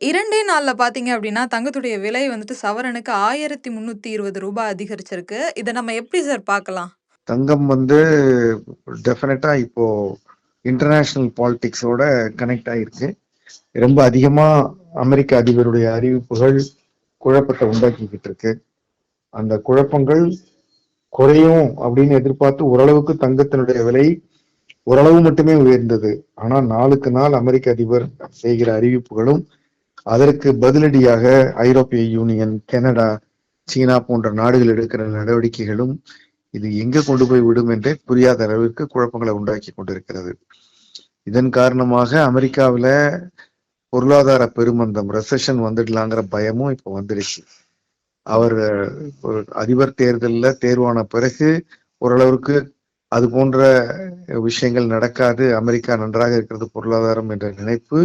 2 நாள்ல பார்த்தீங்க அப்டின்னா, தங்கத்துடைய விலை வந்துட்டு சவரனுக்கு ரூ. 1320 அதிகரிச்சிருக்கு. இத நம்ம எப்படி சார் பார்க்கலாம்? தங்கம் வந்து டெஃபினட்டா இப்போ இன்டர்நேஷனல் பாலிடிக்ஸோட கனெக்ட் ஆயிருக்கு. ரொம்ப அதிகமா அமெரிக்க அதிபருடைய அறிவிப்புகள் குழப்பத்தை உண்டாக்கிக்கிட்டு இருக்கு. அந்த குழப்பங்கள் குறையும் அப்படின்னு எதிர்பார்த்து ஓரளவுக்கு தங்கத்தினுடைய விலை ஓரளவு மட்டுமே உயர்ந்தது. ஆனா நாளுக்கு நாள் அமெரிக்க அதிபர் செய்கிற அறிவிப்புகளும் அதற்கு பதிலடியாக ஐரோப்பிய யூனியன், கனடா, சீனா போன்ற நாடுகள் எடுக்கிற நடவடிக்கைகளும் இது எங்க கொண்டு போய் விடும் என்றே புரியாத அளவிற்கு குழப்பங்களை உண்டாக்கி கொண்டிருக்கிறது. இதன் காரணமாக அமெரிக்காவில பொருளாதார பெருமந்தம், ரெசெஷன் வந்துடலாங்கிற பயமும் இப்ப வந்துருச்சு. அவர் ஒரு அதிபர் தேர்தல்ல தேர்வான பிறகு ஓரளவுக்கு அது போன்ற விஷயங்கள் நடக்காது, அமெரிக்கா நன்றாக இருக்கிறது பொருளாதாரம் என்ற நினைப்பு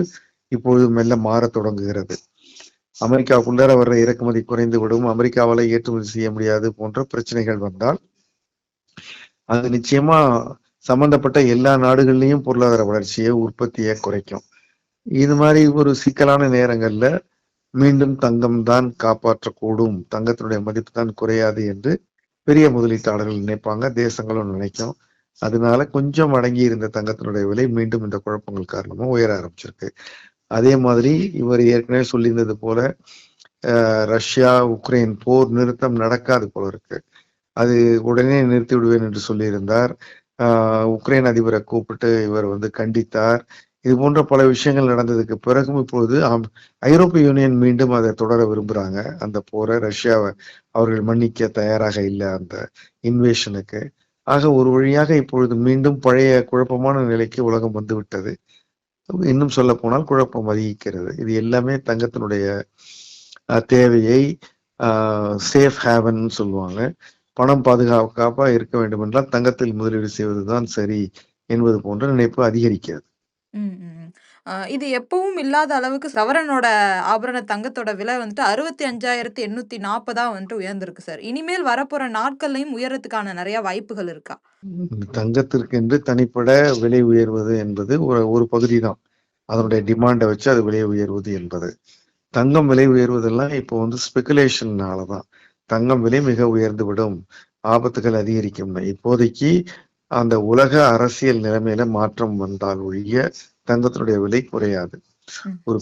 இப்பொழுது மெல்ல மாறத் தொடங்குகிறது. அமெரிக்காவுக்குள்ளார வர்ற இறக்குமதி குறைந்து விடும், அமெரிக்காவால ஏற்றுமதி செய்ய முடியாது போன்ற பிரச்சனைகள் வந்தால் அது நிச்சயமா சம்பந்தப்பட்ட எல்லா நாடுகள்லயும் பொருளாதார வளர்ச்சியை, உற்பத்தியை குறைக்கும். இது மாதிரி ஒரு சிக்கலான நேரங்கள்ல மீண்டும் தங்கம் தான் காப்பாற்றக்கூடும், தங்கத்தினுடைய மதிப்பு தான் குறையாது என்று பெரிய முதலீட்டாளர்கள் நினைப்பாங்க, தேசங்களும் நினைக்கும். அதனால கொஞ்சம் அடங்கி இருந்த தங்கத்தினுடைய விலை மீண்டும் இந்த குழப்பங்கள் காரணமா உயர ஆரம்பிச்சிருக்கு. அதே மாதிரி இவர் ஏற்கனவே சொல்லியிருந்தது போல ரஷ்யா உக்ரைன் போர் நிறுத்தம் நடக்காது போல இருக்கு. அது உடனே நிறுத்தி விடுவேன் என்று சொல்லியிருந்தார். உக்ரைன் அதிபரை கூப்பிட்டு இவர் வந்து கண்டித்தார். இது போன்ற பல விஷயங்கள் நடந்ததுக்கு பிறகும் இப்பொழுது ஐரோப்பிய யூனியன் மீண்டும் அதை தொடர விரும்புறாங்க. அந்த போரை ரஷ்யாவை அவர்கள் மன்னிக்க தயாராக இல்லை அந்த இன்வேஷனுக்கு. ஆக ஒரு வழியாக இப்பொழுது மீண்டும் பழைய குழப்பமான நிலைக்கு உலகம் வந்து விட்டது. இன்னும் சொல்ல போனால் குழப்பம் அதிகரிக்கிறது. இது எல்லாமே தங்கத்தினுடைய தேவையை சேஃப் ஹேவன் சொல்லுவாங்க. பணம் பாதுகாப்பா இருக்க வேண்டும் என்றால் தங்கத்தில் முதலீடு செய்வதுதான் சரி என்பது போன்ற நினைப்பு அதிகரிக்கிறது. இது எப்பவும் இல்லாத அளவுக்கு சவரனோட ஆபரண தங்கத்தோட விலை வந்துட்டு 65,840 வந்துட்டு உயர்ந்திருக்கு சார். இனிமேல் வரப்போற நாட்கள்லயும் உயர்றதுக்கான நெறைய வாய்ப்புகள் இருக்கா? தங்கத்திற்கு என்று தனிப்பட விலை உயர்வது என்பது ஒரு பகுதி தான். அதனுடைய டிமாண்டை வச்சு அது விலை உயர்வது என்பது. தங்கம் விலை உயர்வதெல்லாம் இப்போ வந்து ஸ்பெகுலேஷன்னாலதான். தங்கம் விலை மிக உயர்ந்து விடும், ஆபத்துகள் அதிகரிக்கும். இப்போதைக்கு அந்த உலக அரசியல் நிலைமையில மாற்றம் வந்தால் ஒழிய தங்கத்தினுடைய விலை குறையாது. ஒரு